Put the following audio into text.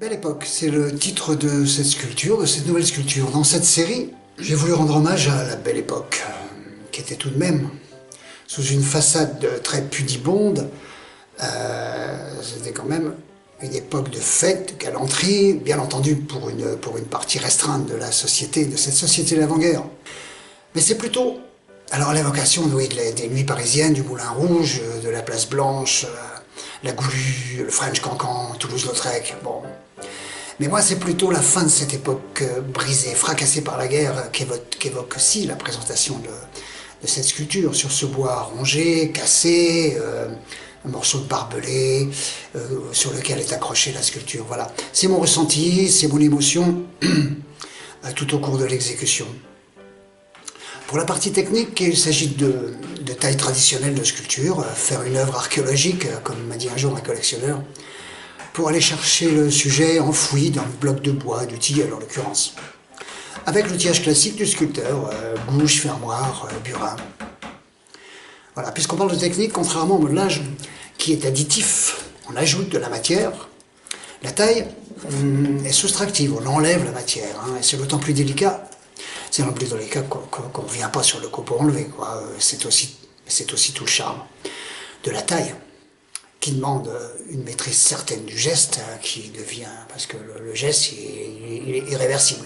Belle époque, c'est le titre de cette sculpture, de cette nouvelle sculpture. Dans cette série, j'ai voulu rendre hommage à la belle époque, qui était tout de même, sous une façade très pudibonde, c'était quand même une époque de fête, de galanterie, bien entendu pour une partie restreinte de la société, de cette société d'avant-guerre. Mais c'est plutôt, alors l'évocation oui, des nuits parisiennes, du Moulin Rouge, de la Place Blanche, la Goulue, le French Cancan, Toulouse-Lautrec, bon. Mais moi, c'est plutôt la fin de cette époque brisée, fracassée par la guerre, qu'évoque aussi la présentation de cette sculpture, sur ce bois rongé, cassé, un morceau de barbelé, sur lequel est accrochée la sculpture. Voilà. C'est mon ressenti, c'est mon émotion, tout au cours de l'exécution. Pour la partie technique, il s'agit de taille traditionnelle de sculpture, faire une œuvre archéologique, comme m'a dit un jour un collectionneur, pour aller chercher le sujet enfoui dans le bloc de bois, du tilleul en l'occurrence. Avec l'outillage classique du sculpteur, gouge, fermoir, burin. Voilà, puisqu'on parle de technique, contrairement au modelage, qui est additif, on ajoute de la matière, la taille est soustractive, on enlève la matière, et c'est d'autant plus délicat. C'est dans plus délicat qu'on ne vient pas sur le coup pour enlever, c'est aussi tout le charme de la taille, qui demande une maîtrise certaine du geste, qui devient, parce que le geste il est irréversible.